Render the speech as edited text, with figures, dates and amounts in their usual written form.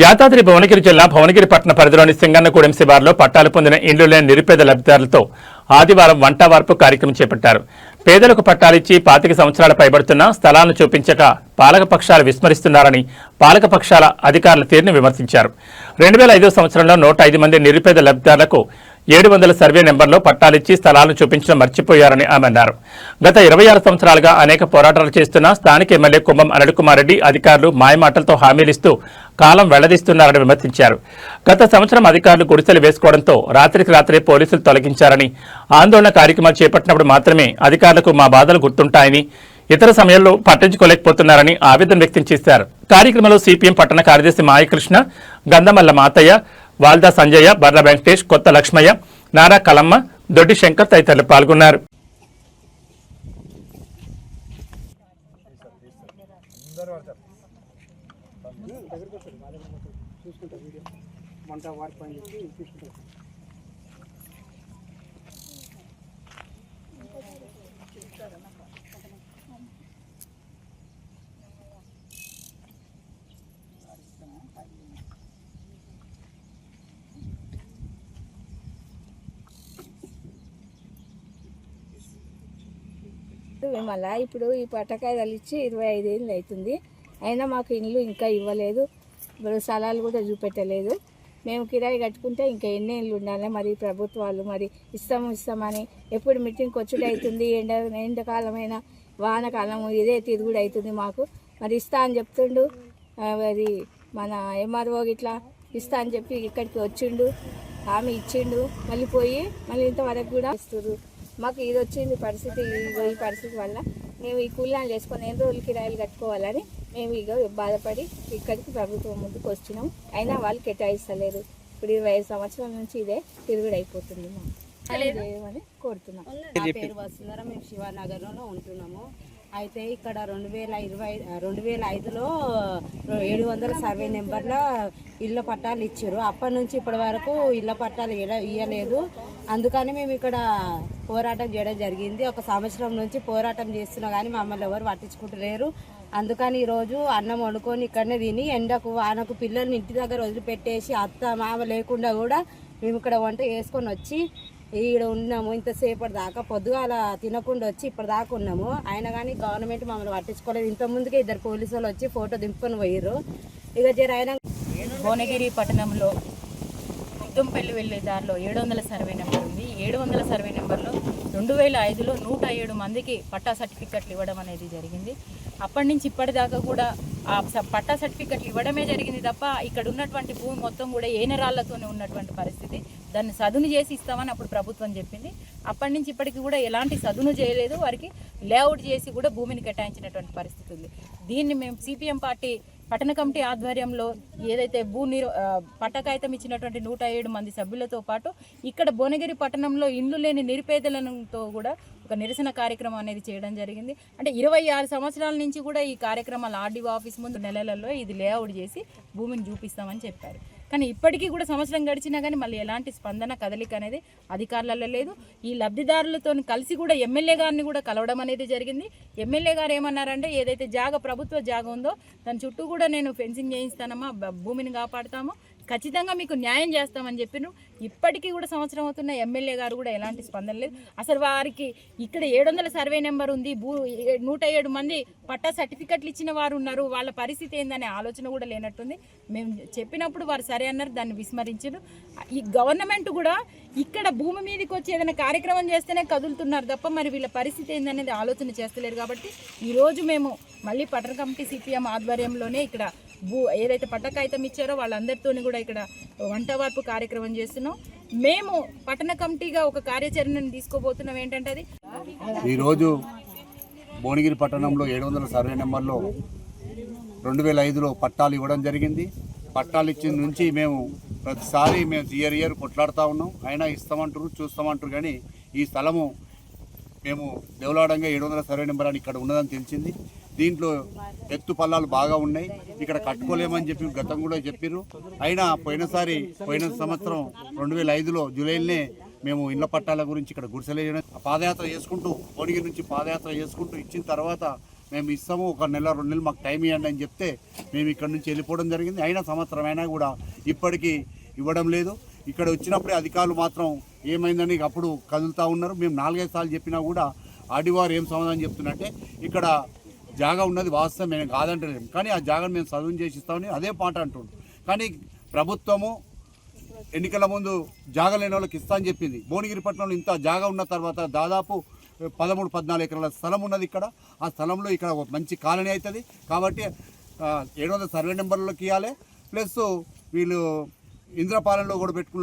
యాదాద్రి భువనగిరి జిల్లా భువనగిరి పట్టణ పరిధిలోని సింగన్నగూడెం శివారులో పట్టాలు పొందిన ఇండ్లు లేని నిరుపేద లబ్ధిదారులతో ఆదివారం వంటవార్పు కార్యక్రమం చేపట్టారు. పేదలకు పట్టాలిచ్చి 25 సంవత్సరాల పైబడుతున్న స్థలాలను చూపించక పాలకపక్షాలు విస్మరిస్తున్నారని పాలకపక్షాల అధికారుల తీరును విమర్శించారు. 2005 సంవత్సరంలో 105 మంది నిరుపేద లబ్ధిదారులకు 700 సర్వే నెంబర్లో పట్టాలిచ్చి స్థలాలను చూపించడం మర్చిపోయారని ఆమె అన్నారు. గత 26 సంవత్సరాలుగా అనేక పోరాటాలు చేస్తున్న స్థానిక ఎమ్మెల్యే కుంభం అనిల్కుమార్ రెడ్డి అధికారులు మాయమాటలతో హామీలిస్తూ కాలం వెళ్లదీస్తున్నారని విమర్శించారు. గత సంవత్సరం అధికారులు గుడిసెలు వేసుకోవడంతో రాత్రికి రాత్రే పోలీసులు తొలగించారని, ఆందోళన కార్యక్రమాలు చేపట్టినప్పుడు మాత్రమే అధికారులకు మా బాధలు గుర్తుంటాయని, ఇతర సమయంలో పట్టించుకోలేకపోతున్నారని ఆవేదన వ్యక్తం చేశారు. కార్యక్రమంలో సిపిఎం పట్టణ కార్యదర్శి మాయకృష్ణ, గంధమల్ల మాతయ్య, వాల్దా సంజయ్య, బర్ల వెంకటేష్, కొత్త లక్ష్మయ్య, నారా కలమ్మ, దొడ్డి శంకర్ తదితరులు పాల్గొన్నారు. మళ్ళీ ఇప్పుడు ఈ పట్టకాయలు ఇచ్చి 25 ఏళ్ళు అవుతుంది. అయినా మాకు ఇండ్లు ఇంకా ఇవ్వలేదు. ఇప్పుడు స్థలాలు కూడా చూపెట్టలేదు. మేము కిరాయి కట్టుకుంటే ఇంకా ఎన్ని ఇళ్ళు ఉండాలి. మరి ప్రభుత్వాలు మరి ఇస్తామని ఎప్పుడు మీటింగ్కి వచ్చుడు అవుతుంది. ఎండాకాలమైన వానకాలం ఇదే తిరుగుడు అవుతుంది మాకు. మరి ఇస్తా అని చెప్తుండు. మరి మన ఎంఆర్ఓ ఇట్లా ఇస్తా అని చెప్పి ఇక్కడికి వచ్చిండు, హామీ ఇచ్చిండు. మళ్ళీ ఇంతవరకు కూడా ఇస్తారు. మాకు ఇది వచ్చింది పరిస్థితి. ఈ పరిస్థితి వల్ల మేము ఈ కూలీలను చేసుకొని ఎన్ని రోజులు కిరాయిలు కట్టుకోవాలని మేము ఇక బాధపడి ఇక్కడికి ప్రభుత్వం ముందుకు వచ్చినాం. అయినా వాళ్ళు కేటాయిస్తలేరు. ఇప్పుడు 25 సంవత్సరాల నుంచి ఇదే తిరుగుడు అయిపోతుంది. చేయమని కోరుతున్నాం. నా పేరు వసుంధర. మేము శివానగర్లో ఉంటున్నాము. అయితే ఇక్కడ 2005లో 700 సర్వే నెంబర్ల ఇళ్ళ పట్టాలు ఇచ్చారు. అప్పటి నుంచి ఇప్పటి వరకు ఇళ్ళ పట్టాలు ఇవ్వలేదు. అందుకని మేము ఇక్కడ పోరాటం చేయడం జరిగింది. 1 సంవత్సరం నుంచి పోరాటం చేస్తున్నా కానీ మమ్మల్ని ఎవరు పట్టించుకుంటలేరు. అందుకని ఈరోజు అన్నం వండుకొని ఇక్కడనే తిని ఎండకు వానకు పిల్లల్ని ఇంటి దగ్గర వదిలిపెట్టేసి అత్త మామ లేకుండా కూడా మేము ఇక్కడ వంట చేసుకొని వచ్చి ఈడ ఉన్నాము. ఇంతసేపటి దాకా పొద్దుగాల తినకుండా వచ్చి ఇప్పటిదాకా ఉన్నాము. అయినా కానీ గవర్నమెంట్ మమ్మల్ని పట్టించుకోలేదు. ఇంతకుముందుకే 2 పోలీసు వాళ్ళు వచ్చి ఫోటో దింపుకొని పోయారు. ఇక ఆయన భువనగిరి పట్టణంలో ఉద్దంపల్లి వెళ్ళే దారిలో 700 సర్వే నెంబర్ ఉంది. 700 సర్వే నెంబర్లో 2005లో 107 మందికి పట్టా సర్టిఫికెట్లు ఇవ్వడం అనేది జరిగింది. అప్పటి నుంచి ఇప్పటిదాకా కూడా ఆ పట్టా సర్టిఫికెట్లు ఇవ్వడమే జరిగింది తప్ప ఇక్కడ ఉన్నటువంటి భూమి మొత్తం కూడా ఏనరాళ్లతోనే ఉన్నటువంటి పరిస్థితి. దాన్ని సదును చేసి ఇస్తామని అప్పుడు ప్రభుత్వం చెప్పింది. అప్పటి నుంచి ఇప్పటికి కూడా ఎలాంటి సదును చేయలేదు. వారికి లేఅవుట్ చేసి కూడా భూమిని కేటాయించినటువంటి పరిస్థితి ఉంది. దీన్ని మేము సిపిఎం పార్టీ పట్టణ కమిటీ ఆధ్వర్యంలో ఏదైతే పట్టా కాగితం ఇచ్చినటువంటి 107 మంది సభ్యులతో పాటు ఇక్కడ భువనగిరి పట్టణంలో ఇండ్లు లేని నిరుపేదలతో కూడా ఒక నిరసన కార్యక్రమం అనేది చేయడం జరిగింది. అంటే 26 సంవత్సరాల నుంచి కూడా ఈ కార్యక్రమాలు ఆర్డీఓ ఆఫీస్ ముందు నెలలలో ఇది లేఅవుట్ చేసి భూమిని చూపిస్తామని చెప్పారు. కానీ ఇప్పటికీ కూడా సంవత్సరం గడిచినా కానీ మళ్ళీ ఎలాంటి స్పందన కదలిక అనేది అధికారులలో లేదు. ఈ లబ్ధిదారులతో కలిసి కూడా ఎమ్మెల్యే గారిని కూడా కలవడం అనేది జరిగింది. ఎమ్మెల్యే గారు ఏమన్నారంటే ఏదైతే ప్రభుత్వ జాగ ఉందో దాని చుట్టూ కూడా నేను ఫెన్సింగ్ చేయిస్తానమ్మా, భూమిని కాపాడుతాము, ఖచ్చితంగా మీకు న్యాయం చేస్తామని చెప్పిను. ఇప్పటికీ కూడా సంవత్సరం అవుతున్న ఎమ్మెల్యే గారు కూడా ఎలాంటి స్పందన లేదు. అసలు వారికి ఇక్కడ 700 సర్వే నెంబర్ ఉంది, 107 మంది పట్టా సర్టిఫికెట్లు ఇచ్చిన వారు ఉన్నారు, వాళ్ళ పరిస్థితి ఏందనే ఆలోచన కూడా లేనట్టుంది. మేము చెప్పినప్పుడు వారు సరే అన్నారు, దాన్ని విస్మరించారు. ఈ గవర్నమెంట్ కూడా ఇక్కడ భూమి మీదకి వచ్చి ఏదైనా కార్యక్రమం చేస్తేనే కదులుతున్నారు తప్ప మరి వీళ్ళ పరిస్థితి ఏందనేది ఆలోచన చేస్తలేరు. కాబట్టి ఈరోజు మేము మళ్ళీ పట్టణ కమిటీ సిపిఎం ఆధ్వర్యంలోనే ఇక్కడ ఏదైతే పట్టా కాగితం ఇచ్చారో వాళ్ళందరితో కూడా ఇక్కడ వంటవార్పు కార్యక్రమం చేస్తున్నాం. మేము పట్టణ కమిటీగా ఒక కార్యాచరణను తీసుకోబోతున్నాం. ఏంటంటే అది ఈరోజు భువనగిరి పట్టణంలో 700 సర్వే నెంబర్లో 2005లో పట్టాలు ఇవ్వడం జరిగింది. పట్టాలు ఇచ్చిన నుంచి మేము ప్రతిసారి ఇయర్ కొట్లాడుతూ ఉన్నాం. అయినా ఇస్తామంటారు, చూస్తామంటారు. కానీ ఈ స్థలము మేము దేవలాడంగా 700 సర్వే నెంబర్ అని ఇక్కడ ఉన్నదని తెలిసింది. దీంట్లో ఎత్తు పల్లాలు బాగా ఉన్నాయి, ఇక్కడ కట్టుకోలేమని చెప్పి గతం కూడా చెప్పారు. అయినా పోయిన సంవత్సరం 2005లో జూలైలోనే మేము ఇళ్ల పట్టాల గురించి ఇక్కడ గుడిసెలు పాదయాత్ర చేసుకుంటూ భువనగిరి నుంచి పాదయాత్ర చేసుకుంటూ ఇచ్చిన తర్వాత మేము ఇస్తాము, 1 నెల 2 నెలలు మాకు టైం ఇవ్వండి అని చెప్తే మేము ఇక్కడ నుంచి వెళ్ళిపోవడం జరిగింది. అయినా సంవత్సరం అయినా కూడా ఇప్పటికీ ఇవ్వడం లేదు. ఇక్కడ వచ్చినప్పుడే అధికారులు మాత్రం ఏమైందని అప్పుడు కదులుతూ ఉన్నారు. మేము 4-5 సార్లు చెప్పినా కూడా ఆడివారు ఏం సమాధానం చెప్తున్నట్టే ఇక్కడ జాగా ఉన్నది వాస్తవం, మేము కాదంటలేము, కానీ ఆ జాగాను మేము చదువు చేసి ఇస్తామని అదే మాట అంటుండ్రు. కానీ ప్రభుత్వము ఎన్నికల ముందు జాగా లేని వాళ్ళకి ఇస్తా అని చెప్పింది. భువనగిరి పట్టణంలో ఇంత జాగా ఉన్న తర్వాత దాదాపు 13-14 ఎకరాల స్థలం ఉన్నది ఇక్కడ. ఆ స్థలంలో ఇక్కడ ఒక మంచి కాలనీ అవుతుంది కాబట్టి 700 సర్వే నెంబర్లోకి ఇవ్వాలి. ప్లస్ వీళ్ళు ఇంద్రపాలెంలో కూడా పెట్టుకున్న